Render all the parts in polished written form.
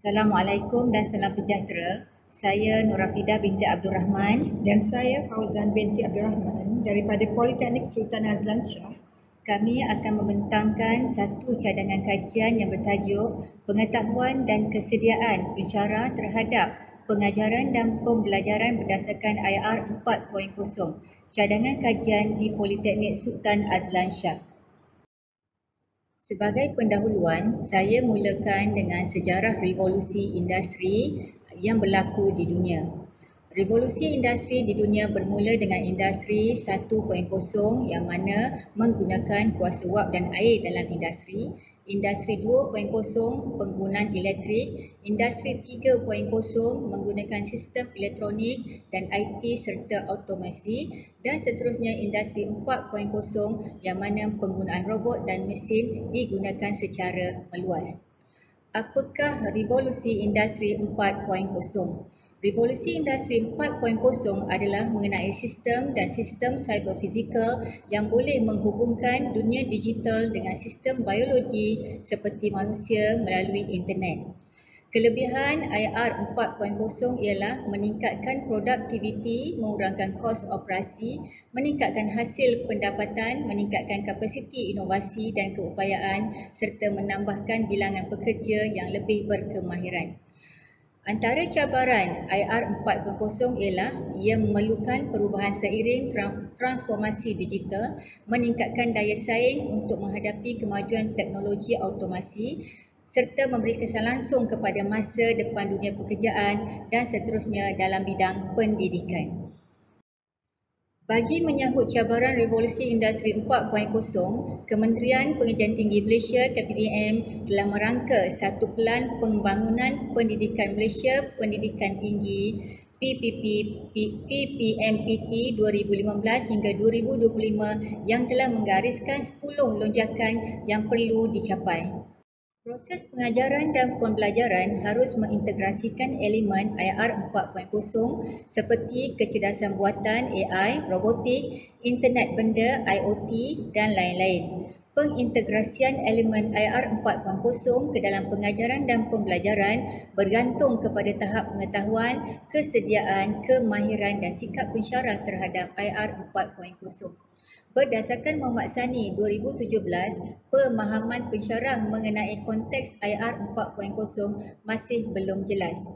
Assalamualaikum dan salam sejahtera. Saya Nurafidah binti Abdul Rahman dan saya Fauzan binti Abdul Rahman daripada Politeknik Sultan Azlan Shah. Kami akan membentangkan satu cadangan kajian yang bertajuk Pengetahuan dan Kesediaan Pensyarah terhadap Pengajaran dan Pembelajaran berdasarkan IR 4.0. Cadangan kajian di Politeknik Sultan Azlan Shah. Sebagai pendahuluan, saya mulakan dengan sejarah revolusi industri yang berlaku di dunia. Revolusi industri di dunia bermula dengan industri 1.0 yang mana menggunakan kuasa wap dan air dalam industri. Industri 2.0 penggunaan elektrik, industri 3.0 menggunakan sistem elektronik dan IT serta automasi, dan seterusnya industri 4.0 yang mana penggunaan robot dan mesin digunakan secara meluas. Apakah revolusi industri 4.0? Revolusi industri 4.0 adalah mengenai sistem dan sistem cyber fizikal yang boleh menghubungkan dunia digital dengan sistem biologi seperti manusia melalui internet. Kelebihan IR 4.0 ialah meningkatkan produktiviti, mengurangkan kos operasi, meningkatkan hasil pendapatan, meningkatkan kapasiti inovasi dan keupayaan serta menambahkan bilangan pekerja yang lebih berkemahiran. Antara cabaran IR 4.0 ialah ia memerlukan perubahan seiring transformasi digital, meningkatkan daya saing untuk menghadapi kemajuan teknologi automasi serta memberi kesan langsung kepada masa depan dunia pekerjaan dan seterusnya dalam bidang pendidikan. Bagi menyahut cabaran revolusi industri 4.0, Kementerian Pengajian Tinggi Malaysia KPTM telah merangka satu pelan pembangunan pendidikan Malaysia Pendidikan Tinggi PPMPT 2015 hingga 2025 yang telah menggariskan 10 lonjakan yang perlu dicapai. Proses pengajaran dan pembelajaran harus mengintegrasikan elemen IR 4.0 seperti kecerdasan buatan AI, robotik, internet benda, IoT dan lain-lain. Pengintegrasian elemen IR 4.0 ke dalam pengajaran dan pembelajaran bergantung kepada tahap pengetahuan, kesediaan, kemahiran dan sikap pensyarah terhadap IR 4.0. Berdasarkan Muhammad Sani 2017, pemahaman pensyarah mengenai konteks IR 4.0 masih belum jelas.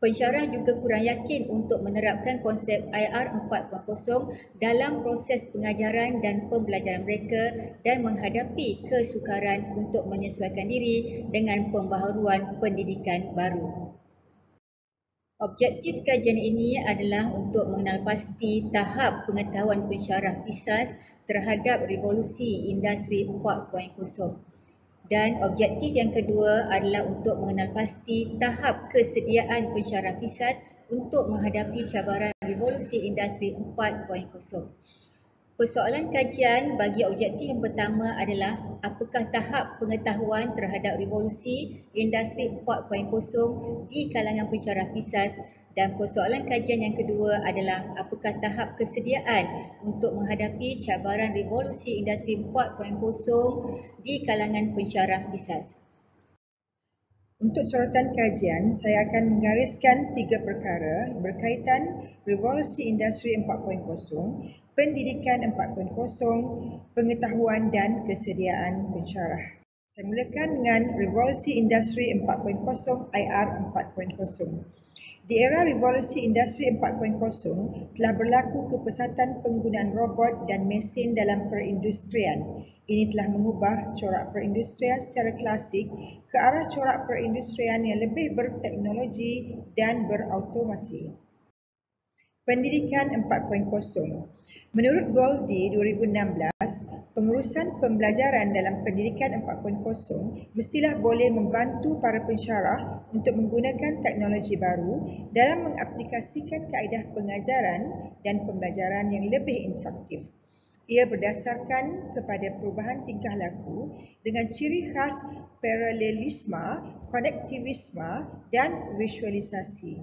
Pensyarah juga kurang yakin untuk menerapkan konsep IR 4.0 dalam proses pengajaran dan pembelajaran mereka dan menghadapi kesukaran untuk menyesuaikan diri dengan pembaharuan pendidikan baru. Objektif kajian ini adalah untuk mengenal pasti tahap pengetahuan pensyarah PISAS terhadap revolusi industri 4.0. Dan objektif yang kedua adalah untuk mengenal pasti tahap kesediaan pensyarah PISAS untuk menghadapi cabaran revolusi industri 4.0. Persoalan kajian bagi objektif yang pertama adalah apakah tahap pengetahuan terhadap revolusi industri 4.0 di kalangan pensyarah PISAS, dan persoalan kajian yang kedua adalah apakah tahap kesediaan untuk menghadapi cabaran revolusi industri 4.0 di kalangan pensyarah PISAS. Untuk sorotan kajian, saya akan menggariskan 3 perkara berkaitan revolusi industri 4.0, pendidikan 4.0, pengetahuan dan kesediaan pensyarah. Saya mulakan dengan revolusi industri 4.0 IR 4.0. Di era revolusi industri 4.0 telah berlaku kepesatan penggunaan robot dan mesin dalam perindustrian. Ini telah mengubah corak perindustrian secara klasik ke arah corak perindustrian yang lebih berteknologi dan berautomasi. Pendidikan 4.0. Menurut Goldie 2016, pengurusan pembelajaran dalam pendidikan 4.0 mestilah boleh membantu para pensyarah untuk menggunakan teknologi baru dalam mengaplikasikan kaedah pengajaran dan pembelajaran yang lebih efektif. Ia berdasarkan kepada perubahan tingkah laku dengan ciri khas paralelisme, konektivisme dan visualisasi.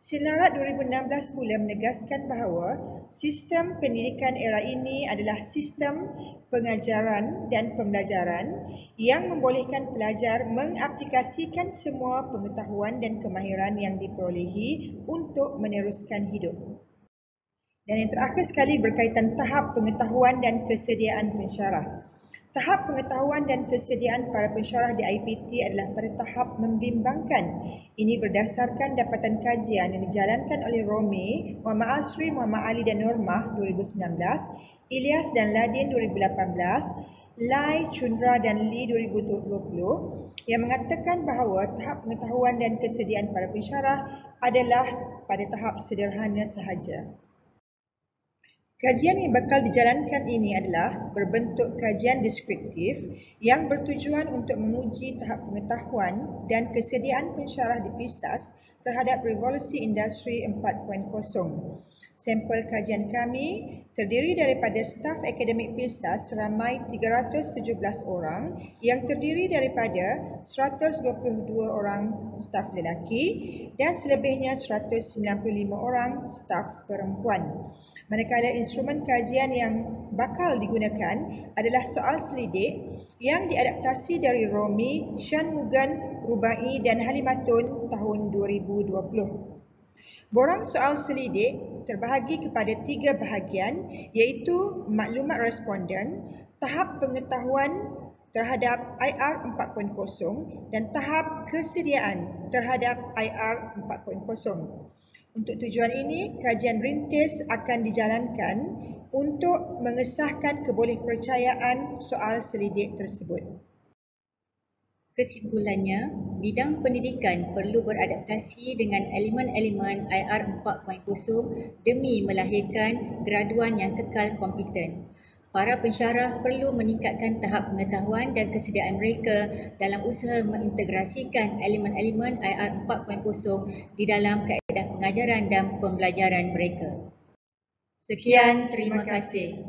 Selarat 2016 pula menegaskan bahawa sistem pendidikan era ini adalah sistem pengajaran dan pembelajaran yang membolehkan pelajar mengaplikasikan semua pengetahuan dan kemahiran yang diperolehi untuk meneruskan hidup. Dan yang terakhir sekali berkaitan tahap pengetahuan dan kesediaan pensyarah. Tahap pengetahuan dan kesediaan para pensyarah di IPT adalah pada tahap membimbangkan. Ini berdasarkan dapatan kajian yang dijalankan oleh Romi, Muhammad Asri, Muhammad Ali dan Normah 2019, Ilyas dan Ladin 2018, Lai, Chundra dan Lee 2020 yang mengatakan bahawa tahap pengetahuan dan kesediaan para pensyarah adalah pada tahap sederhana sahaja. Kajian yang bakal dijalankan ini adalah berbentuk kajian deskriptif yang bertujuan untuk menguji tahap pengetahuan dan kesediaan pensyarah di PISAS terhadap Revolusi Industri 4.0. Sampel kajian kami terdiri daripada staf akademik PISAS seramai 317 orang yang terdiri daripada 122 orang staf lelaki dan selebihnya 195 orang staf perempuan. Manakala instrumen kajian yang bakal digunakan adalah soal selidik yang diadaptasi dari Romi, Shanmugam, Rubai dan Halimatun tahun 2020. Borang soal selidik terbahagi kepada 3 bahagian iaitu maklumat responden, tahap pengetahuan terhadap IR 4.0 dan tahap kesediaan terhadap IR 4.0. Untuk tujuan ini, kajian rintis akan dijalankan untuk mengesahkan kebolehpercayaan soal selidik tersebut. Kesimpulannya, bidang pendidikan perlu beradaptasi dengan elemen-elemen IR 4.0 demi melahirkan graduan yang kekal kompeten. Para pensyarah perlu meningkatkan tahap pengetahuan dan kesediaan mereka dalam usaha mengintegrasikan elemen-elemen IR 4.0 di dalam kaedah pengajaran dan pembelajaran mereka. Sekian, terima kasih.